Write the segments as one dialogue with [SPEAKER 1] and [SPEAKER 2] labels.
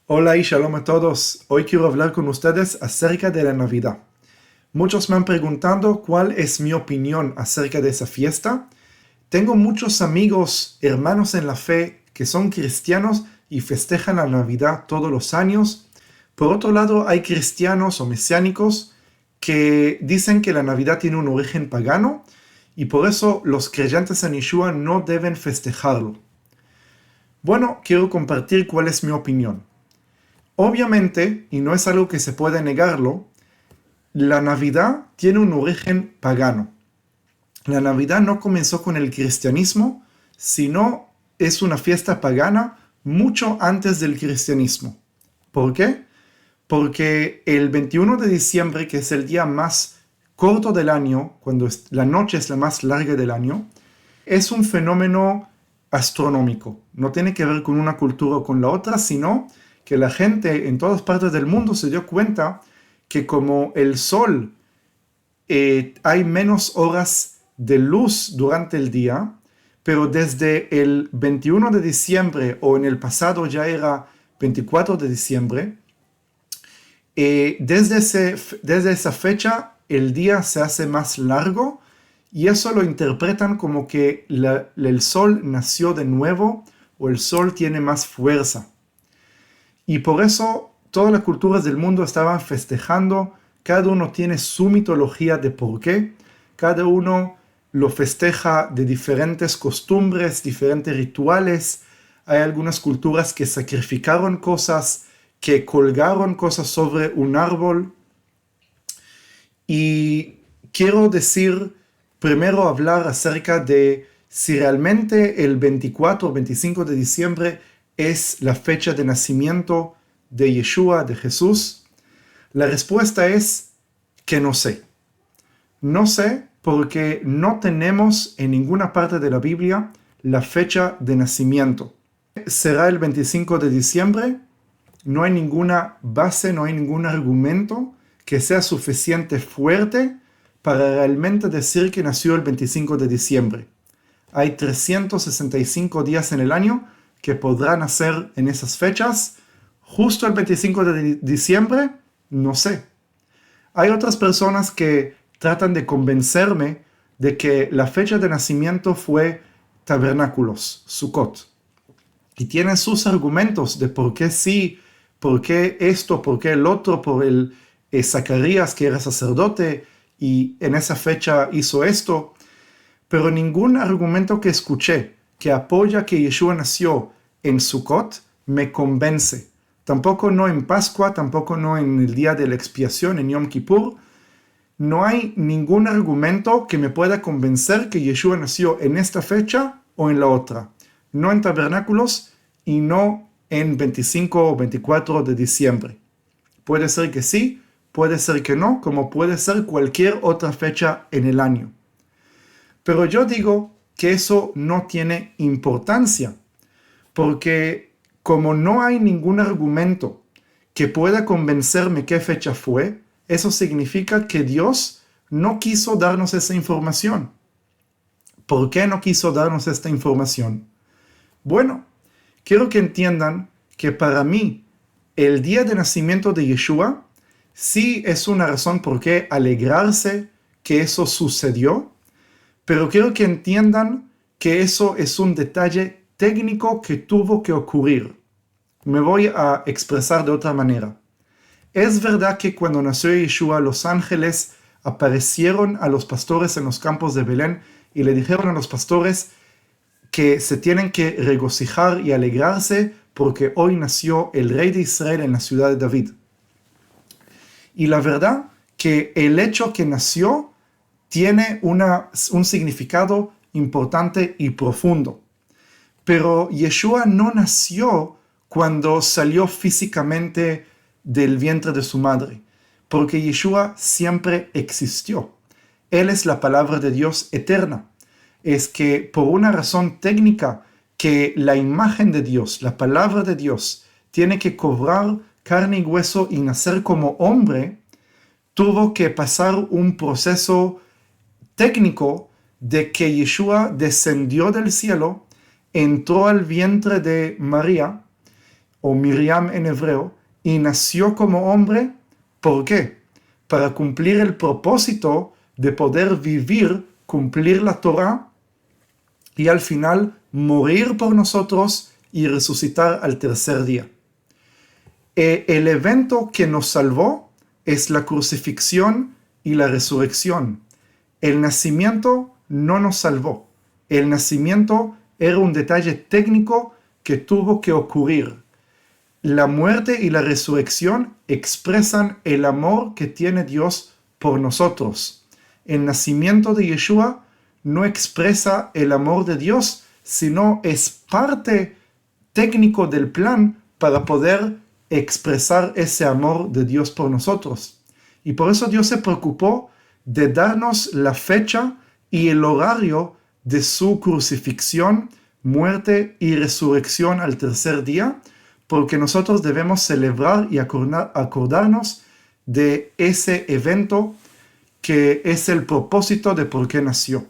[SPEAKER 1] Hola y shalom a todos. Hoy quiero hablar con ustedes acerca de la Navidad. Muchos me han preguntado cuál es mi opinión acerca de esa fiesta. Tengo muchos amigos, hermanos en la fe, que son cristianos y festejan la Navidad todos los años. Por otro lado, hay cristianos o mesiánicos que dicen que la Navidad tiene un origen pagano y por eso los creyentes en Yeshua no deben festejarlo. Bueno, quiero compartir cuál es mi opinión. Obviamente, y no es algo que se puede negarlo, la Navidad tiene un origen pagano. La Navidad no comenzó con el cristianismo, sino es una fiesta pagana mucho antes del cristianismo. ¿Por qué? Porque el 21 de diciembre, que es el día más corto del año, cuando la noche es la más larga del año, es un fenómeno astronómico. No tiene que ver con una cultura o con la otra, sino que la gente en todas partes del mundo se dio cuenta que como el sol hay menos horas de luz durante el día, pero desde el 21 de diciembre o en el pasado ya era 24 de diciembre, desde esa fecha el día se hace más largo y eso lo interpretan como que el sol nació de nuevo o el sol tiene más fuerza. Y por eso todas las culturas del mundo estaban festejando, cada uno tiene su mitología de por qué, cada uno lo festeja de diferentes costumbres, diferentes rituales. Hay algunas culturas que sacrificaron cosas, que colgaron cosas sobre un árbol. Y quiero primero hablar acerca de si realmente el 24 o 25 de diciembre es la fecha de nacimiento de Yeshua, de Jesús. La respuesta es que no sé. No sé porque no tenemos en ninguna parte de la Biblia la fecha de nacimiento. ¿Será el 25 de diciembre? No hay ninguna base, no hay ningún argumento que sea suficiente fuerte para realmente decir que nació el 25 de diciembre. Hay 365 días en el año que podrán nacer en esas fechas. Justo el 25 de diciembre, no sé. Hay otras personas que tratan de convencerme de que la fecha de nacimiento fue tabernáculos, Sukkot. Y tienen sus argumentos de por qué sí, por qué esto, por qué el otro, por el Zacarías que era sacerdote y en esa fecha hizo esto. Pero ningún argumento que escuché que apoya que Yeshua nació en Sukkot me convence. Tampoco no en Pascua, tampoco no en el día de la expiación, en Yom Kippur. No hay ningún argumento que me pueda convencer que Yeshua nació en esta fecha o en la otra. No en tabernáculos y no en 25 o 24 de diciembre. Puede ser que sí, puede ser que no, como puede ser cualquier otra fecha en el año. Pero yo digo que eso no tiene importancia, porque como no hay ningún argumento que pueda convencerme qué fecha fue, eso significa que Dios no quiso darnos esa información. ¿Por qué no quiso darnos esta información? Bueno, quiero que entiendan que para mí el día de nacimiento de Yeshua sí es una razón por qué alegrarse que eso sucedió, pero quiero que entiendan que eso es un detalle técnico que tuvo que ocurrir. Me voy a expresar de otra manera. Es verdad que cuando nació Yeshua, los ángeles aparecieron a los pastores en los campos de Belén y le dijeron a los pastores que se tienen que regocijar y alegrarse porque hoy nació el rey de Israel en la ciudad de David. Y la verdad que el hecho que nació tiene un significado importante y profundo. Pero Yeshua no nació cuando salió físicamente del vientre de su madre, porque Yeshua siempre existió. Él es la palabra de Dios eterna. Es que por una razón técnica que la imagen de Dios, la palabra de Dios, tiene que cobrar carne y hueso y nacer como hombre, tuvo que pasar un proceso técnico de que Yeshua descendió del cielo, entró al vientre de María, o Miriam en hebreo, y nació como hombre. ¿Por qué? Para cumplir el propósito de poder vivir, cumplir la Torá y al final morir por nosotros y resucitar al tercer día. El evento que nos salvó es la crucifixión y la resurrección. El nacimiento no nos salvó. El nacimiento era un detalle técnico que tuvo que ocurrir. La muerte y la resurrección expresan el amor que tiene Dios por nosotros. El nacimiento de Yeshua no expresa el amor de Dios, sino es parte técnico del plan para poder expresar ese amor de Dios por nosotros. Y por eso Dios se preocupó de darnos la fecha y el horario de su crucifixión, muerte y resurrección al tercer día, porque nosotros debemos celebrar y acordarnos de ese evento que es el propósito de por qué nació.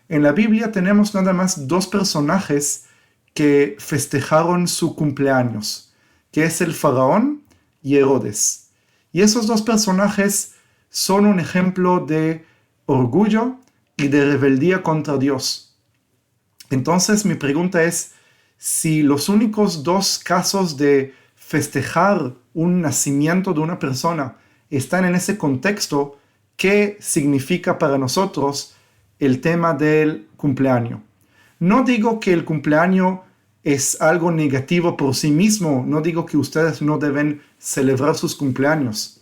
[SPEAKER 1] En la Biblia tenemos nada más 2 personajes que festejaron su cumpleaños, que es el faraón y Herodes. Y esos 2 personajes son un ejemplo de orgullo y de rebeldía contra Dios. Entonces mi pregunta es, si los únicos 2 casos de festejar un nacimiento de una persona están en ese contexto, ¿qué significa para nosotros el tema del cumpleaños? No digo que el cumpleaños es algo negativo por sí mismo, no digo que ustedes no deben celebrar sus cumpleaños,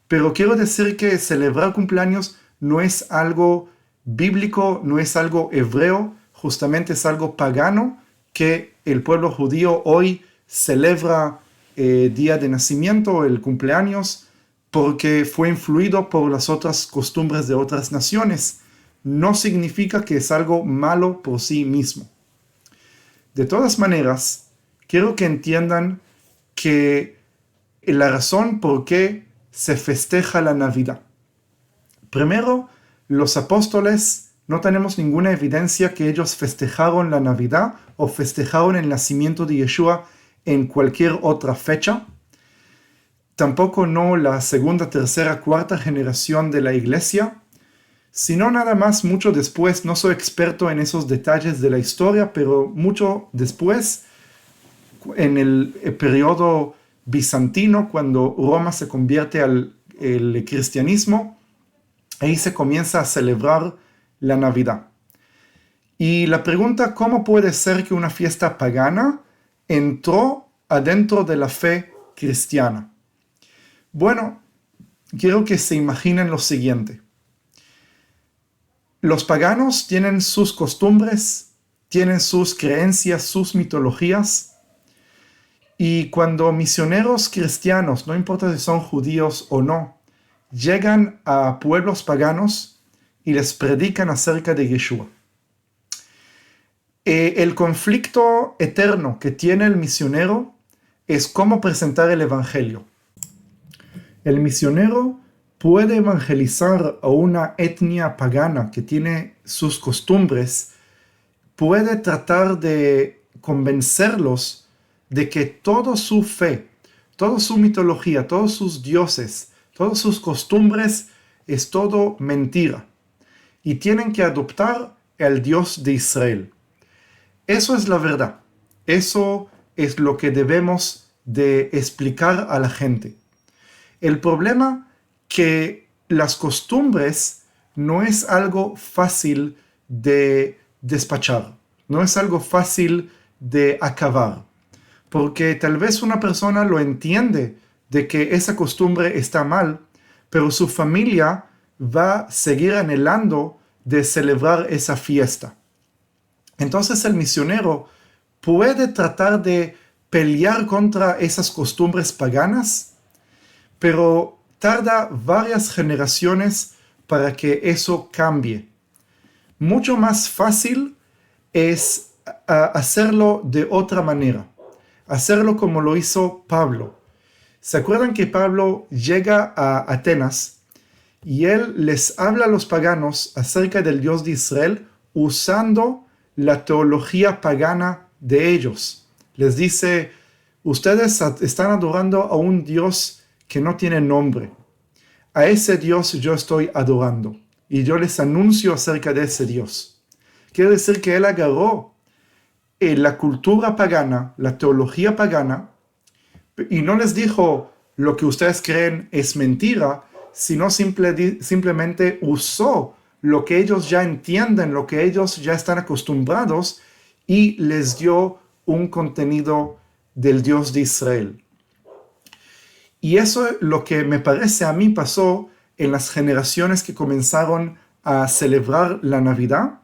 [SPEAKER 1] pero quiero decir que celebrar cumpleaños no es algo bíblico, no es algo hebreo, justamente es algo pagano que el pueblo judío hoy celebra día de nacimiento, el cumpleaños, porque fue influido por las otras costumbres de otras naciones. No significa que es algo malo por sí mismo. De todas maneras, quiero que entiendan que la razón por qué se festeja la Navidad. Primero, los apóstoles no tenemos ninguna evidencia que ellos festejaron la Navidad o festejaron el nacimiento de Yeshua en cualquier otra fecha. Tampoco no la segunda, tercera, cuarta generación de la iglesia, sino nada más mucho después. No soy experto en esos detalles de la historia, pero mucho después, en el periodo bizantino, cuando Roma se convierte al cristianismo, ahí se comienza a celebrar la Navidad. Y la pregunta, ¿cómo puede ser que una fiesta pagana entró adentro de la fe cristiana? Bueno, quiero que se imaginen lo siguiente. Los paganos tienen sus costumbres, tienen sus creencias, sus mitologías, y cuando misioneros cristianos, no importa si son judíos o no, llegan a pueblos paganos y les predican acerca de Yeshua. El conflicto eterno que tiene el misionero es cómo presentar el evangelio. El misionero puede evangelizar a una etnia pagana que tiene sus costumbres, puede tratar de convencerlos de que toda su fe, toda su mitología, todos sus dioses, todas sus costumbres es todo mentira. Y tienen que adoptar al Dios de Israel. Eso es la verdad. Eso es lo que debemos de explicar a la gente. El problema que las costumbres no es algo fácil de despachar. No es algo fácil de acabar. Porque tal vez una persona lo entiende de que esa costumbre está mal, pero su familia va a seguir anhelando de celebrar esa fiesta. Entonces el misionero puede tratar de pelear contra esas costumbres paganas, pero tarda varias generaciones para que eso cambie. Mucho más fácil es hacerlo de otra manera, hacerlo como lo hizo Pablo. ¿Se acuerdan que Pablo llega a Atenas y él les habla a los paganos acerca del Dios de Israel usando la teología pagana de ellos? Les dice, ustedes están adorando a un Dios que no tiene nombre. A ese Dios yo estoy adorando y yo les anuncio acerca de ese Dios. Quiere decir que él agarró la cultura pagana, la teología pagana, y no les dijo lo que ustedes creen es mentira, sino simplemente usó lo que ellos ya entienden, lo que ellos ya están acostumbrados, y les dio un contenido del Dios de Israel. Y eso es lo que me parece a mí pasó en las generaciones que comenzaron a celebrar la Navidad.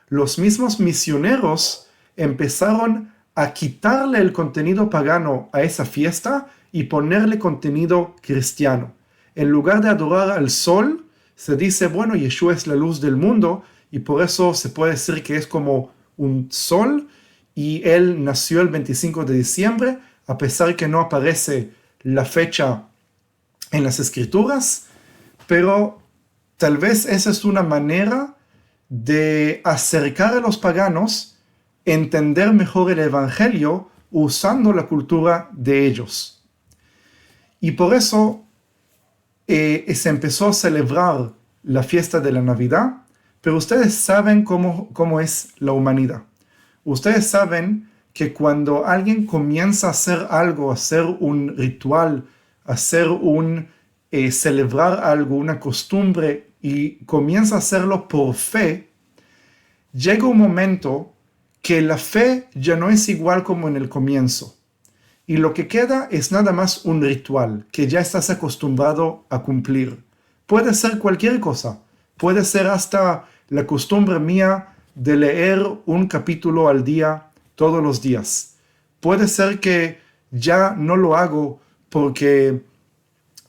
[SPEAKER 1] Los mismos misioneros empezaron a quitarle el contenido pagano a esa fiesta y ponerle contenido cristiano. En lugar de adorar al sol, se dice, bueno, Yeshua es la luz del mundo, y por eso se puede decir que es como un sol, y él nació el 25 de diciembre, a pesar que no aparece la fecha en las escrituras, pero tal vez esa es una manera de acercar a los paganos, entender mejor el evangelio usando la cultura de ellos. Y por eso se empezó a celebrar la fiesta de la Navidad, pero ustedes saben cómo es la humanidad. Ustedes saben que cuando alguien comienza a hacer algo, a hacer un ritual, a hacer celebrar algo, una costumbre, y comienza a hacerlo por fe, llega un momento que la fe ya no es igual como en el comienzo. Y lo que queda es nada más un ritual que ya estás acostumbrado a cumplir. Puede ser cualquier cosa. Puede ser hasta la costumbre mía de leer un capítulo al día todos los días. Puede ser que ya no lo hago porque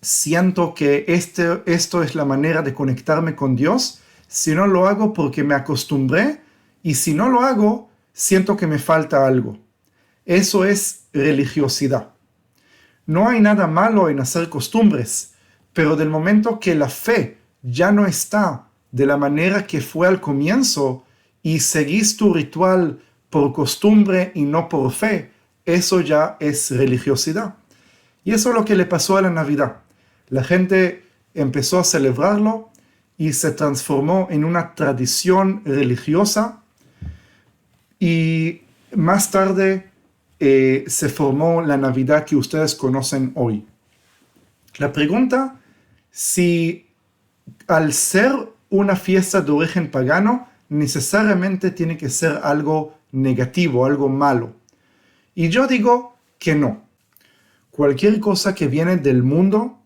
[SPEAKER 1] siento que esto es la manera de conectarme con Dios, sino lo hago porque me acostumbré, y si no lo hago, siento que me falta algo. Eso es religiosidad. No hay nada malo en hacer costumbres, pero del momento que la fe ya no está de la manera que fue al comienzo y seguís tu ritual por costumbre y no por fe, eso ya es religiosidad. Y eso es lo que le pasó a la Navidad. La gente empezó a celebrarlo y se transformó en una tradición religiosa, y más tarde se formó la Navidad que ustedes conocen hoy. La pregunta, si al ser una fiesta de origen pagano, necesariamente tiene que ser algo negativo, algo malo. Y yo digo que no. Cualquier cosa que viene del mundo,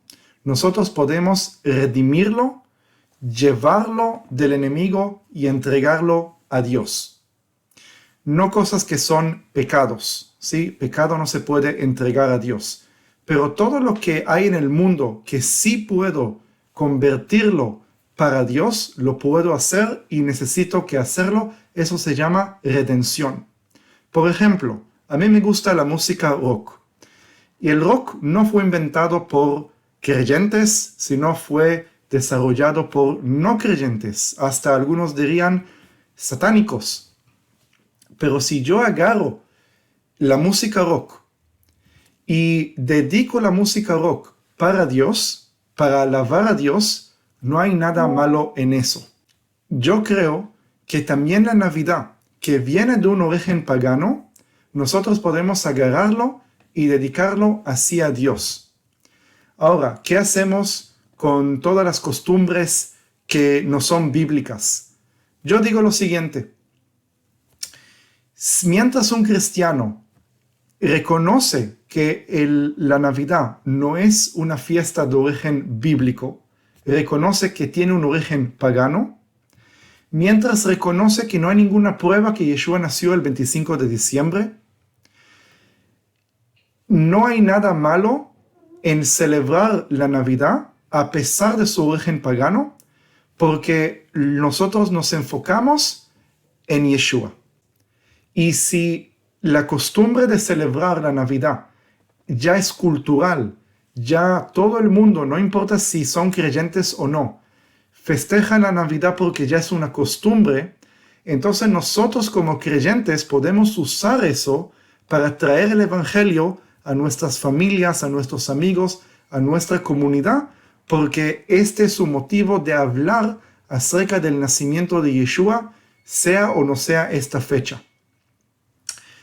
[SPEAKER 1] nosotros podemos redimirlo, llevarlo del enemigo y entregarlo a Dios. No cosas que son pecados, ¿sí? Pecado no se puede entregar a Dios. Pero todo lo que hay en el mundo que sí puedo convertirlo para Dios, lo puedo hacer y necesito que hacerlo. Eso se llama redención. Por ejemplo, a mí me gusta la música rock. Y el rock no fue inventado por creyentes, sino fue desarrollado por no creyentes. Hasta algunos dirían satánicos. Pero si yo agarro la música rock y dedico la música rock para Dios, para alabar a Dios, no hay nada malo en eso. Yo creo que también la Navidad, que viene de un origen pagano, nosotros podemos agarrarlo y dedicarlo así a Dios. Ahora, ¿qué hacemos con todas las costumbres que no son bíblicas? Yo digo lo siguiente. Mientras un cristiano reconoce que la Navidad no es una fiesta de origen bíblico, reconoce que tiene un origen pagano, mientras reconoce que no hay ninguna prueba que Yeshua nació el 25 de diciembre, no hay nada malo en celebrar la Navidad a pesar de su origen pagano, porque nosotros nos enfocamos en Yeshua. Y si la costumbre de celebrar la Navidad ya es cultural, ya todo el mundo, no importa si son creyentes o no, festejan la Navidad porque ya es una costumbre, entonces nosotros como creyentes podemos usar eso para traer el Evangelio a nuestras familias, a nuestros amigos, a nuestra comunidad, porque este es su motivo de hablar acerca del nacimiento de Yeshua, sea o no sea esta fecha.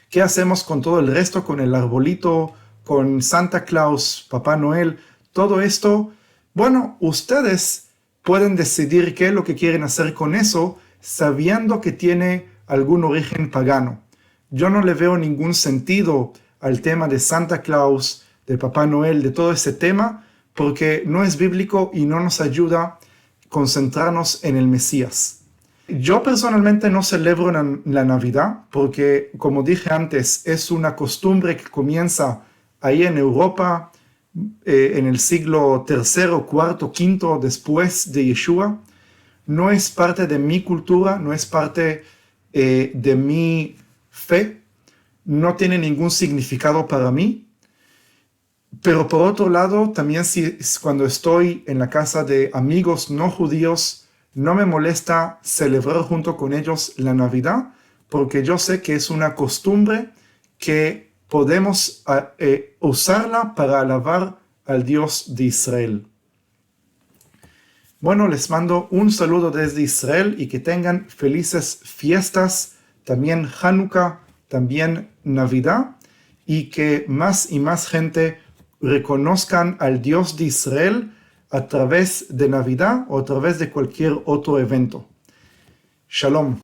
[SPEAKER 1] ¿Qué hacemos con todo el resto? Con el arbolito, con Santa Claus, Papá Noel, todo esto. Bueno, ustedes pueden decidir qué es lo que quieren hacer con eso, sabiendo que tiene algún origen pagano. Yo no le veo ningún sentido al tema de Santa Claus, de Papá Noel, de todo ese tema, porque no es bíblico y no nos ayuda a concentrarnos en el Mesías. Yo personalmente no celebro la Navidad porque, como dije antes, es una costumbre que comienza ahí en Europa en el siglo III, IV, V después de Yeshua. No es parte de mi cultura, no es parte de mi fe, no tiene ningún significado para mí. Pero por otro lado, también cuando estoy en la casa de amigos no judíos, no me molesta celebrar junto con ellos la Navidad, porque yo sé que es una costumbre que podemos usarla para alabar al Dios de Israel. Bueno, les mando un saludo desde Israel y que tengan felices fiestas, también Hanukkah, también Navidad, y que más y más gente reconozcan al Dios de Israel a través de Navidad o a través de cualquier otro evento. Shalom.